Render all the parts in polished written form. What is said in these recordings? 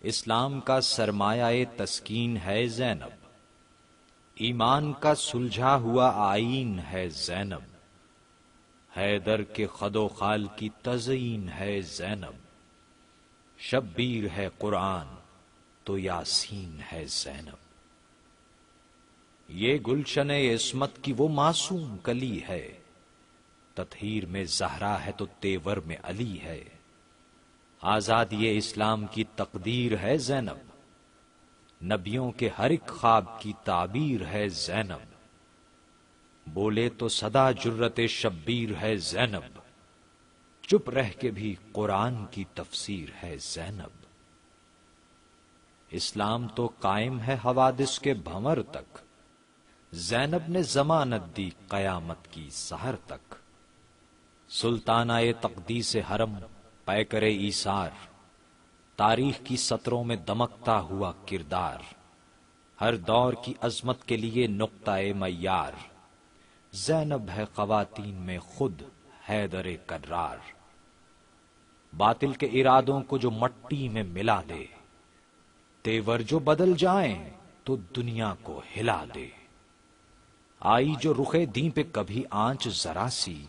اسلام کا سرمایہ تسکین ہے زینب، ایمان کا سلجھا ہوا آئین ہے زینب، حیدر کے خد و خال کی تزئین ہے زینب، شبیر ہے قرآن تو یاسین ہے زینب۔ یہ گلشن عصمت کی وہ معصوم کلی ہے، تطہیر میں زہرا ہے تو تیور میں علی ہے، آزادی اسلام کی تقدیر ہے زینب، نبیوں کے ہر ایک خواب کی تعبیر ہے زینب، بولے تو صدا جرت شبیر ہے زینب، چپ رہ کے بھی قرآن کی تفسیر ہے زینب۔ اسلام تو قائم ہے حوادث کے بھنور تک، زینب نے ضمانت دی قیامت کی سحر تک، سلطانہ تقدیس حرم پیکر ایثار، تاریخ کی سطروں میں دمکتا ہوا کردار، ہر دور کی عظمت کے لیے نقطہ معیار، زینب ہے خواتین میں خود حیدر کرار، باطل کے ارادوں کو جو مٹی میں ملا دے، تیور جو بدل جائیں تو دنیا کو ہلا دے، آئی جو رخے دیں پہ کبھی آنچ ذرا سی،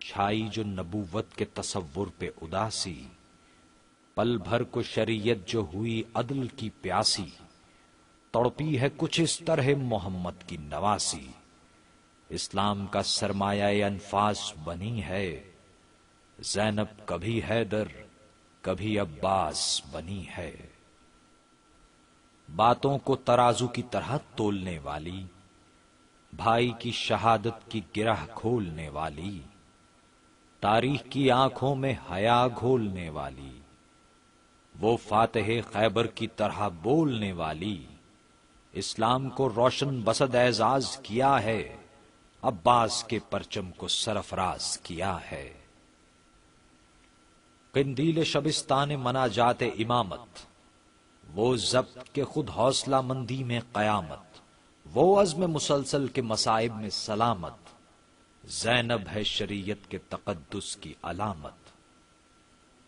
چھائی جو نبوت کے تصور پہ اداسی، پل بھر کو شریعت جو ہوئی عدل کی پیاسی، تڑپی ہے کچھ اس طرح محمد کی نواسی، اسلام کا سرمایہ انفاس بنی ہے زینب، کبھی حیدر کبھی عباس بنی ہے، باتوں کو ترازو کی طرح تولنے والی، بھائی کی شہادت کی گرہ کھولنے والی، تاریخ کی آنکھوں میں حیا گھولنے والی، وہ فاتح خیبر کی طرح بولنے والی، اسلام کو روشن بسد اعزاز کیا ہے، عباس کے پرچم کو سرفراز کیا ہے، قندیل شبستان مناجات امامت، وہ ضبط کے خود حوصلہ مندی میں قیامت، وہ عزم مسلسل کے مصائب میں سلامت، زینب ہے شریعت کے تقدس کی علامت،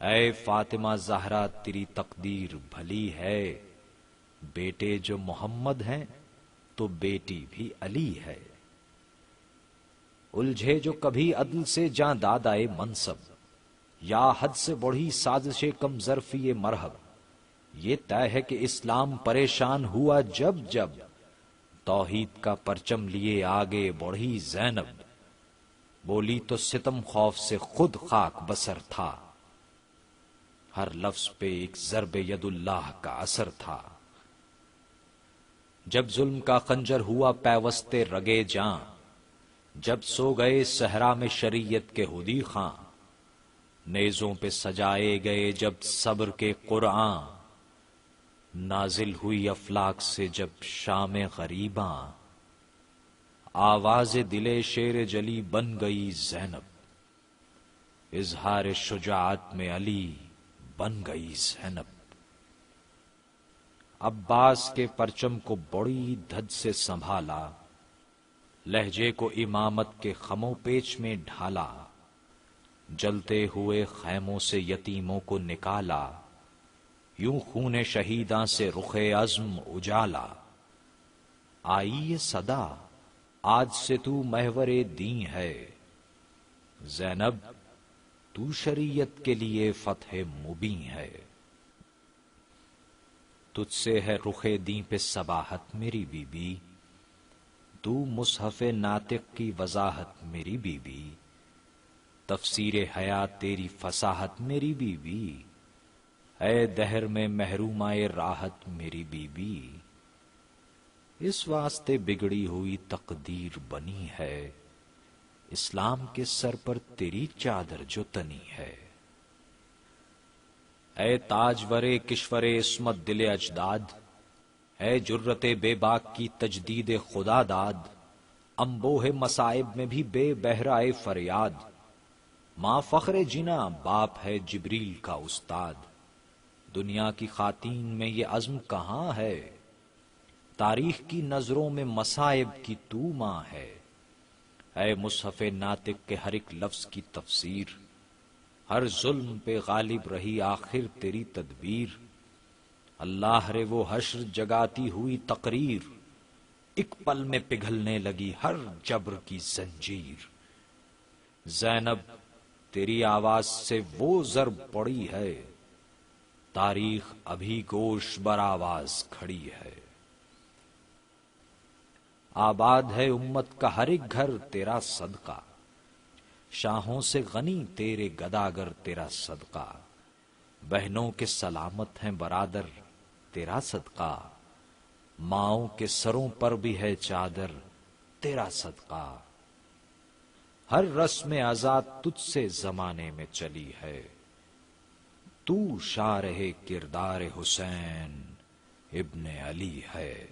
اے فاطمہ زہرا تیری تقدیر بھلی ہے، بیٹے جو محمد ہیں تو بیٹی بھی علی ہے، الجھے جو کبھی عدل سے جاں دادائے منصب، یا حد سے بڑھی سازش کم ظرفی مرحب، یہ طے ہے کہ اسلام پریشان ہوا جب جب، توحید کا پرچم لیے آگے بڑھی زینب، بولی تو ستم خوف سے خود خاک بسر تھا، ہر لفظ پہ ایک ضرب ید اللہ کا اثر تھا، جب ظلم کا خنجر ہوا پیوستے رگے جاں، جب سو گئے صحرا میں شریعت کے ہدی خاں، نیزوں پہ سجائے گئے جب صبر کے قرآن، نازل ہوئی افلاک سے جب شام غریباں، آواز دل شیر جلی بن گئی زینب، اظہار شجاعت میں علی بن گئی زینب، عباس کے پرچم کو بڑی دھد سے سنبھالا، لہجے کو امامت کے خم و پیچ میں ڈھالا، جلتے ہوئے خیموں سے یتیموں کو نکالا، یوں خون شہیداں سے رخ عزم اجالا، آئی یہ صدا آج سے تو محور دین ہے، زینب تو شریعت کے لیے فتح مبین ہے، تجھ سے ہے رخ دین پہ صباحت میری بی بی، تو مصحف ناطق کی وضاحت میری بی بی، تفسیر حیات تیری فصاحت میری بی بی، اے دہر میں محرومائے راحت میری بی بی، اس واسطے بگڑی ہوئی تقدیر بنی ہے، اسلام کے سر پر تیری چادر جو تنی ہے، اے تاجور کشور عصمت دل اجداد، اے جرت بے باک کی تجدید خدا داد، انبوہ مصائب میں بھی بے بہرائے فریاد، ماں فخر جنا باپ ہے جبریل کا استاد، دنیا کی خواتین میں یہ عزم کہاں ہے، تاریخ کی نظروں میں مصائب کی تو ماں ہے، اے مصحف ناطق کے ہر ایک لفظ کی تفسیر، ہر ظلم پہ غالب رہی آخر تیری تدبیر، اللہ رے وہ حشر جگاتی ہوئی تقریر، ایک پل میں پگھلنے لگی ہر جبر کی زنجیر۔ زینب تیری آواز سے وہ ضرب پڑی ہے، تاریخ ابھی گوش بر آواز کھڑی ہے۔ آباد ہے امت کا ہر ایک گھر تیرا صدقہ، شاہوں سے غنی تیرے گداگر تیرا صدقہ۔ بہنوں کے سلامت ہیں برادر تیرا صدقہ، ماؤں کے سروں پر بھی ہے چادر تیرا صدقہ۔ ہر رسم آزاد تجھ سے زمانے میں چلی ہے، تو شارح کردار حسین ابن علی ہے۔